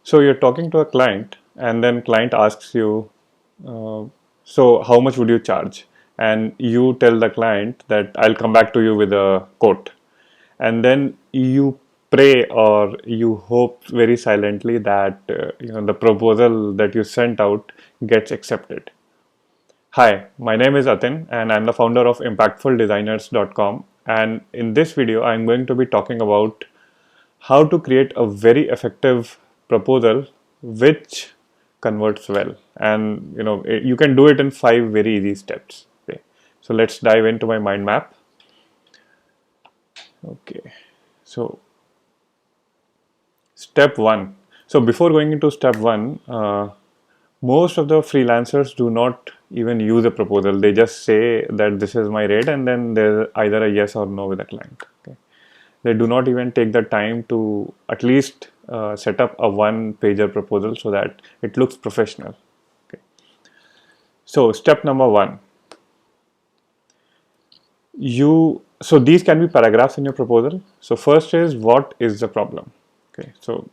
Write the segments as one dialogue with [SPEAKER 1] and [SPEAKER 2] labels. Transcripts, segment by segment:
[SPEAKER 1] So you're talking to a client, and then client asks you, so how much would you charge? And you tell the client that I'll come back to you with a quote. And then you pray or you hope very silently that the proposal that you sent out gets accepted. Hi, my name is Atin and I'm the founder of impactfuldesigners.com, and in this video I'm going to be talking about how to create a very effective proposal which converts well. And you can do it in 5 very easy steps. Okay, so let's dive into my mind map. Okay, so step 1. So before going into step 1, most of the freelancers do not even use a proposal. They just say that this is my rate, and then there's either a yes or no with the client. Okay, they do not even take the time to at least set up a one-pager proposal so that it looks professional. Okay, so step number 1, so these can be paragraphs in your proposal. So first is, what is the problem? Okay, so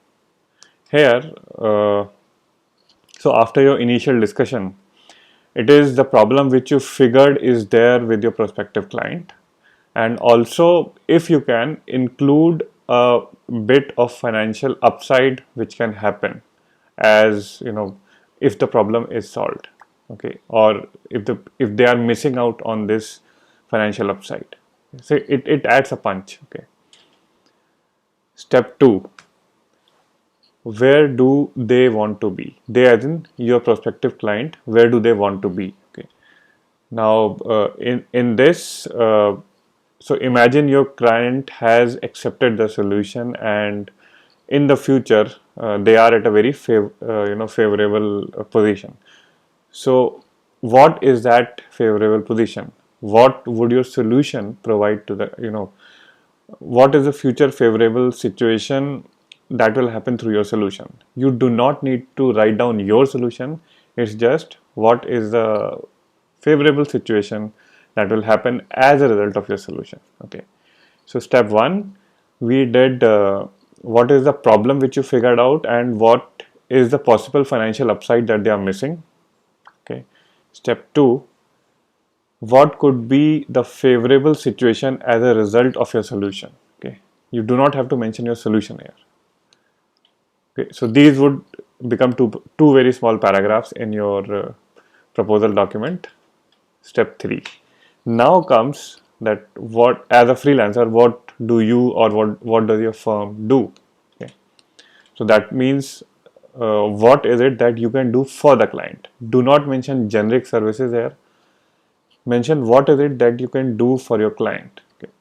[SPEAKER 1] here, so after your initial discussion, it is the problem which you figured is there with your prospective client, and also if you can include a bit of financial upside which can happen, as if the problem is solved. Okay, or if they are missing out on this financial upside, so it adds a punch. Okay, step 2, where do they want to be? They, as in your prospective client, where do they want to be? Okay, now in this, so imagine your client has accepted the solution, and in the future they are at a very favorable position. So what is that favorable position? What would your solution provide to the, what is the future favorable situation that will happen through your solution? You do not need to write down your solution. It's just what is the favorable situation that will happen as a result of your solution. Okay, so step 1, we did what is the problem which you figured out and what is the possible financial upside that they are missing. Okay, step 2, what could be the favorable situation as a result of your solution. Okay, you do not have to mention your solution here. Okay, so these would become two very small paragraphs in your proposal document. Step 3, now comes that, what, as a freelancer, what do you, or what does your firm do? Okay, so that means what is it that you can do for the client? Do not mention generic services here. Mention what is it that you can do for your client. Okay.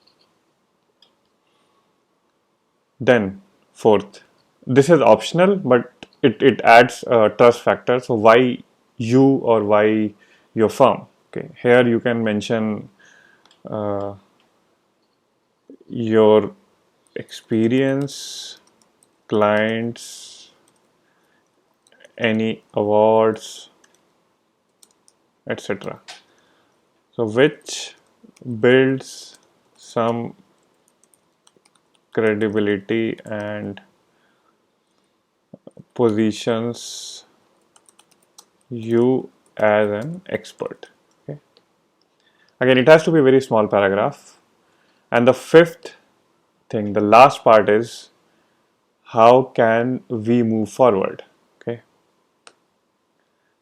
[SPEAKER 1] Then fourth, this is optional, but it adds a trust factor. So why you, or why your firm? Okay, here you can mention uh, your experience, clients, any awards, etc. So which builds some credibility and positions you as an expert. Okay, again, it has to be a very small paragraph. And the fifth thing, the last part, is how can we move forward? Okay,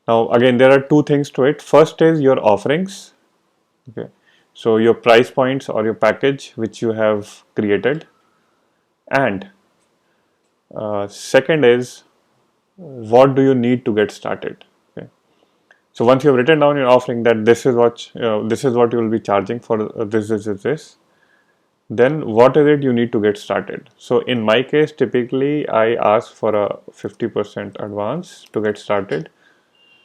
[SPEAKER 1] now again, there are two things to it. First is your offerings. Okay, so your price points or your package which you have created, and second is, what do you need to get started? Okay, so once you have written down your offering, that this is what you will be charging for this, then what is it you need to get started? So in my case, typically I ask for a 50% advance to get started.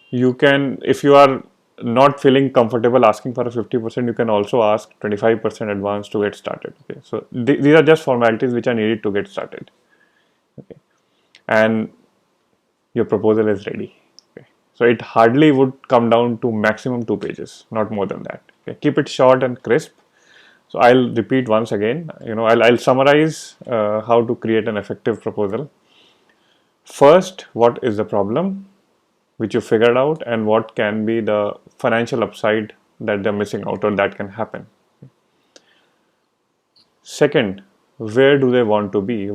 [SPEAKER 1] You can, if you are not feeling comfortable asking for a 50%, you can also ask 25% advance to get started. Okay, so these are just formalities which are needed to get started. Okay, and your proposal is ready. Okay, so it hardly would come down to maximum 2 pages, not more than that. Okay, keep it short and crisp. So I'll repeat once again. I'll summarize how to create an effective proposal. First, what is the problem which you figured out, and what can be the financial upside that they're missing out or that can happen. Second, where do they want to be?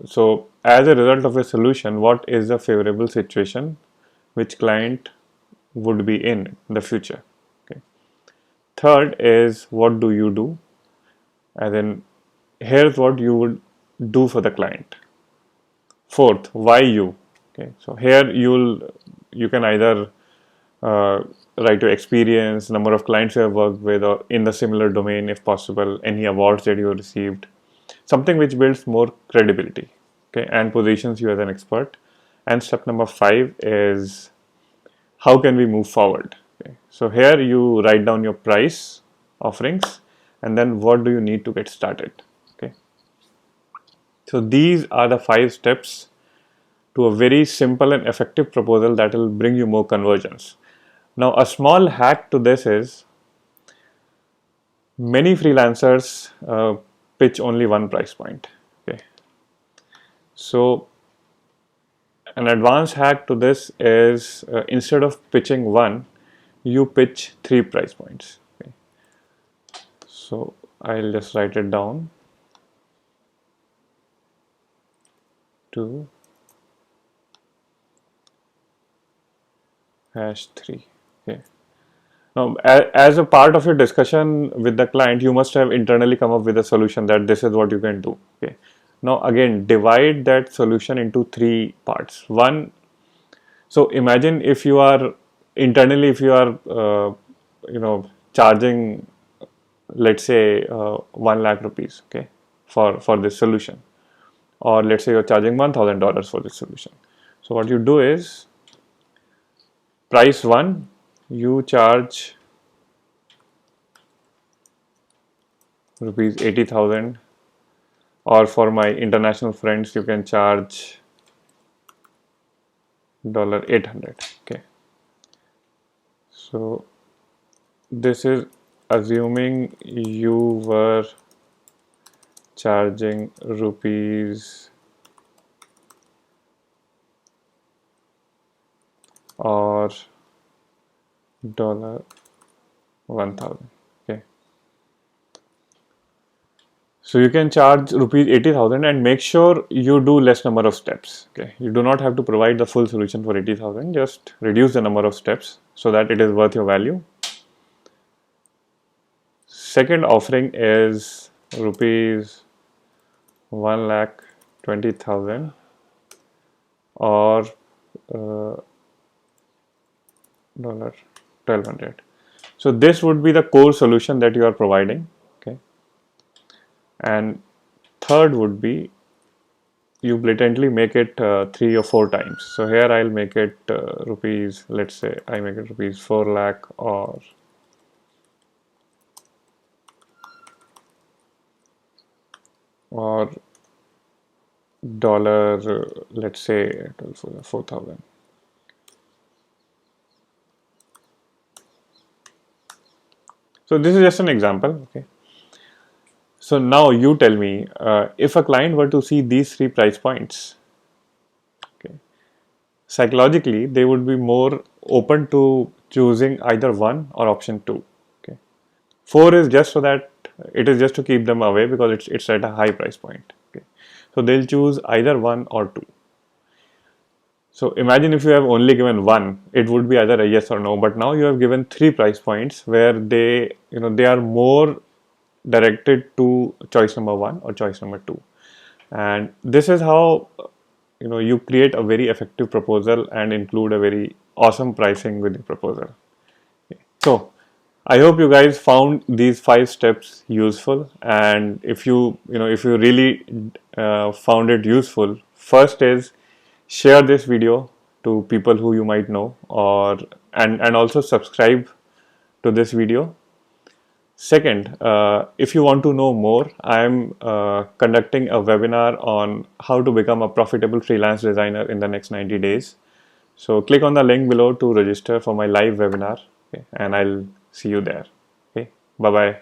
[SPEAKER 1] So as a result of a solution, what is the favorable situation which client would be in the future? Okay. Third is, what do you do? And then here's what you would do for the client. Fourth, why you? Okay, so here you can either write your experience, number of clients you have worked with, or in the similar domain if possible, any awards that you have received, something which builds more credibility, okay, and positions you as an expert. And step number 5 is, how can we move forward? Okay, so here you write down your price offerings, and then what do you need to get started. Okay, so these are the 5 steps to a very simple and effective proposal that will bring you more conversions. Now, a small hack to this is, many freelancers pitch only one price point. Okay, so an advanced hack to this is, instead of pitching one, you pitch 3 price points. Okay, so I'll just write it down. 2 #3. Okay. Now, as a part of your discussion with the client, you must have internally come up with a solution that this is what you can do. Okay. Now, again, divide that solution into 3 parts. One, so imagine if you are internally, if you are, charging, let's say, 1 lakh rupees, okay, for this solution, or let's say you're charging $1,000 for this solution. So what you do is, price 1, you charge rupees 80,000, or for my international friends, you can charge $800. Okay, so this is assuming you were charging rupees or $1,000. Okay, so you can charge rupees 80,000 and make sure you do less number of steps. Okay, you do not have to provide the full solution for 80,000, just reduce the number of steps so that it is worth your value. Second offering is rupees 1,20,000 or $1,200. So this would be the core solution that you are providing. Okay, and third would be, you blatantly make it 3 or 4 times. So here I'll make it rupees, let's say I make it rupees 4 lakh or dollar, let's say 4,000. So this is just an example. Okay, so now you tell me, if a client were to see these 3 price points, okay, psychologically they would be more open to choosing either 1 or option 2. Okay, 4 is just so that it is just to keep them away because it's at a high price point. Okay, so they'll choose either 1 or 2. So imagine if you have only given 1, it would be either a yes or no, but now you have given 3 price points where they are more directed to choice number 1 or choice number 2. And this is how you create a very effective proposal and include a very awesome pricing with the proposal. Okay. So I hope you guys found these 5 steps useful, and if you really found it useful, first is, share this video to people who you might know, or and also subscribe to this video. Second, if you want to know more, I am conducting a webinar on how to become a profitable freelance designer in the next 90 days. So click on the link below to register for my live webinar, okay, and I'll see you there. Okay, bye bye.